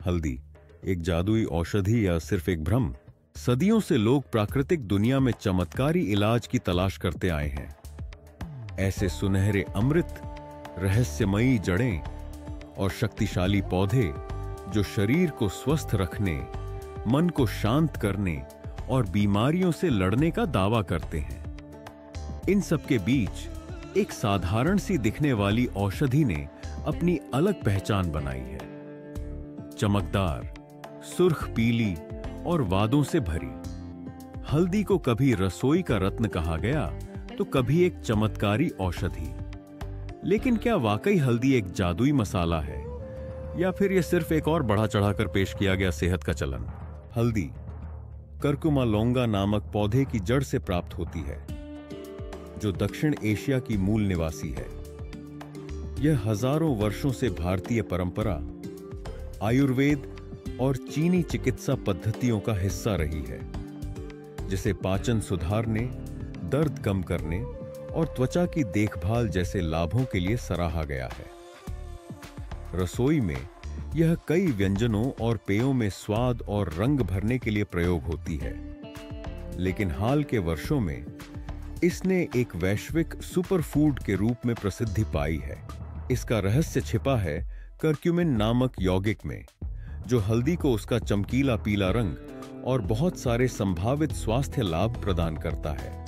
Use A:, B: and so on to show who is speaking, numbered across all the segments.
A: हल्दी एक जादुई औषधि या सिर्फ एक भ्रम? सदियों से लोग प्राकृतिक दुनिया में चमत्कारी इलाज की तलाश करते आए हैं। ऐसे सुनहरे अमृत, रहस्यमयी जड़ें और शक्तिशाली पौधे जो शरीर को स्वस्थ रखने, मन को शांत करने और बीमारियों से लड़ने का दावा करते हैं। इन सब के बीच एक साधारण सी दिखने वाली औषधि ने अपनी अलग पहचान बनाई है। चमकदार, सुर्ख पीली और वादों से भरी। हल्दी को कभी रसोई का रत्न कहा गया तो कभी एक चमत्कारी औषधि। लेकिन क्या वाकई हल्दी एक जादुई मसाला है या फिर यह सिर्फ एक और बढ़ा चढ़ाकर पेश किया गया सेहत का चलन? हल्दी कर्कुमा लोंगा नामक पौधे की जड़ से प्राप्त होती है, जो दक्षिण एशिया की मूल निवासी है। यह हजारों वर्षों से भारतीय परंपरा, आयुर्वेद और चीनी चिकित्सा पद्धतियों का हिस्सा रही है, जिसे पाचन सुधारने, दर्द कम करने और त्वचा की देखभाल जैसे लाभों के लिए सराहा गया है। रसोई में यह कई व्यंजनों और पेयों में स्वाद और रंग भरने के लिए प्रयोग होती है, लेकिन हाल के वर्षों में इसने एक वैश्विक सुपरफूड के रूप में प्रसिद्धि पाई है। इसका रहस्य छिपा है कर्क्यूमिन नामक यौगिक में, जो हल्दी को उसका चमकीला पीला रंग और बहुत सारे संभावित स्वास्थ्य लाभ प्रदान करता है।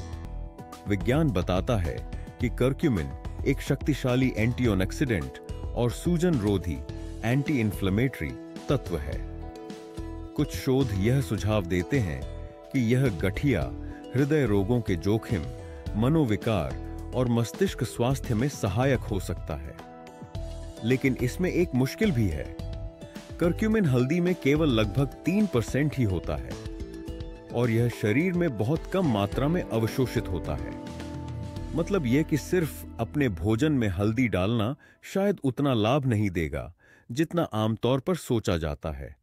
A: विज्ञान बताता है कि कर्क्यूमिन एक शक्तिशाली एंटीऑक्सीडेंट और सूजन रोधी एंटी इन्फ्लेमेटरी तत्व है। कुछ शोध यह सुझाव देते हैं कि यह गठिया, हृदय रोगों के जोखिम, मनोविकार और मस्तिष्क स्वास्थ्य में सहायक हो सकता है। लेकिन इसमें एक मुश्किल भी है। कर्क्यूमिन हल्दी में केवल लगभग 3% ही होता है और यह शरीर में बहुत कम मात्रा में अवशोषित होता है। मतलब यह कि सिर्फ अपने भोजन में हल्दी डालना शायद उतना लाभ नहीं देगा जितना आमतौर पर सोचा जाता है।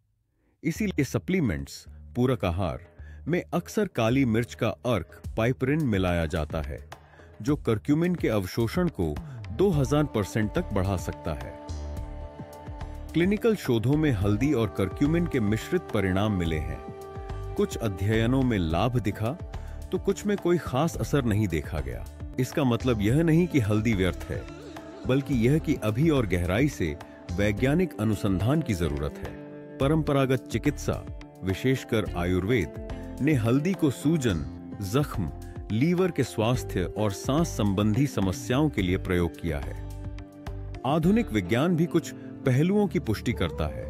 A: इसीलिए सप्लीमेंट्स, पूरक आहार में अक्सर काली मिर्च का अर्क पाइपरिन मिलाया जाता है, जो कर्क्यूमिन के अवशोषण को 2000% तक बढ़ा सकता है। क्लिनिकल शोधों में हल्दी और कर्क्यूमिन के मिश्रित परिणाम मिले हैं। कुछ अध्ययनों में लाभ दिखा तो कुछ में कोई खास असर नहीं देखा गया। इसका मतलब यह नहीं कि हल्दी व्यर्थ है, बल्कि यह कि अभी और गहराई से वैज्ञानिक अनुसंधान की जरूरत है। परंपरागत चिकित्सा, विशेषकर आयुर्वेद, ने हल्दी को सूजन, जख्म, लीवर के स्वास्थ्य और सांस संबंधी समस्याओं के लिए प्रयोग किया है। आधुनिक विज्ञान भी कुछ पहलुओं की पुष्टि करता है,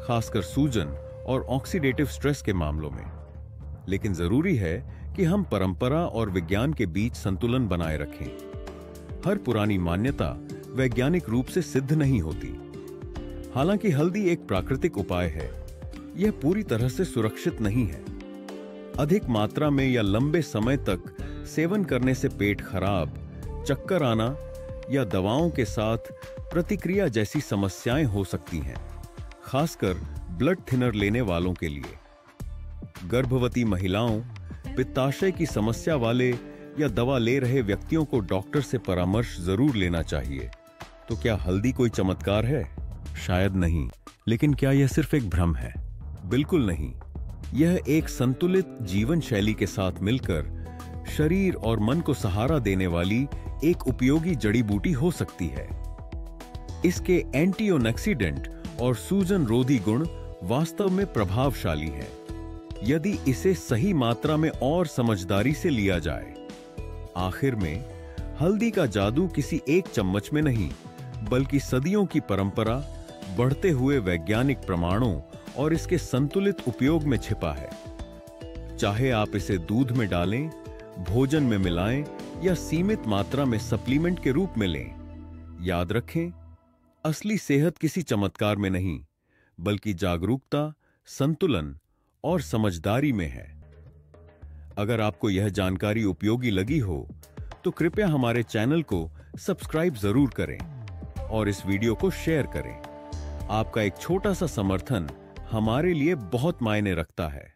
A: खासकर सूजन और ऑक्सीडेटिव स्ट्रेस के मामलों में। लेकिन जरूरी है कि हम परंपरा और विज्ञान के बीच संतुलन बनाए रखें। हर पुरानी मान्यता वैज्ञानिक रूप से सिद्ध नहीं होती। हालांकि हल्दी एक प्राकृतिक उपाय है, यह पूरी तरह से सुरक्षित नहीं है। अधिक मात्रा में या लंबे समय तक सेवन करने से पेट खराब, चक्कर आना या दवाओं के साथ प्रतिक्रिया जैसी समस्याएं हो सकती हैं, खासकर ब्लड थिनर लेने वालों के लिए। गर्भवती महिलाओं, पित्ताशय की समस्या वाले या दवा ले रहे व्यक्तियों को डॉक्टर से परामर्श जरूर लेना चाहिए। तो क्या हल्दी कोई चमत्कार है? शायद नहीं। लेकिन क्या यह सिर्फ एक भ्रम है? बिल्कुल नहीं। यह एक संतुलित जीवन शैली के साथ मिलकर शरीर और मन को सहारा देने वाली एक उपयोगी जड़ी बूटी हो सकती है। इसके एंटीऑक्सीडेंट और सूजन रोधी गुण वास्तव में प्रभावशाली हैं, यदि इसे सही मात्रा में और समझदारी से लिया जाए। आखिर में, हल्दी का जादू किसी एक चम्मच में नहीं, बल्कि सदियों की परंपरा, बढ़ते हुए वैज्ञानिक प्रमाणों और इसके संतुलित उपयोग में छिपा है। चाहे आप इसे दूध में डालें, भोजन में मिलाएं या सीमित मात्रा में सप्लीमेंट के रूप में लें, याद रखें, असली सेहत किसी चमत्कार में नहीं, बल्कि जागरूकता, संतुलन और समझदारी में है। अगर आपको यह जानकारी उपयोगी लगी हो, तो कृपया हमारे चैनल को सब्सक्राइब जरूर करें और इस वीडियो को शेयर करें। आपका एक छोटा सा समर्थन हमारे लिए बहुत मायने रखता है।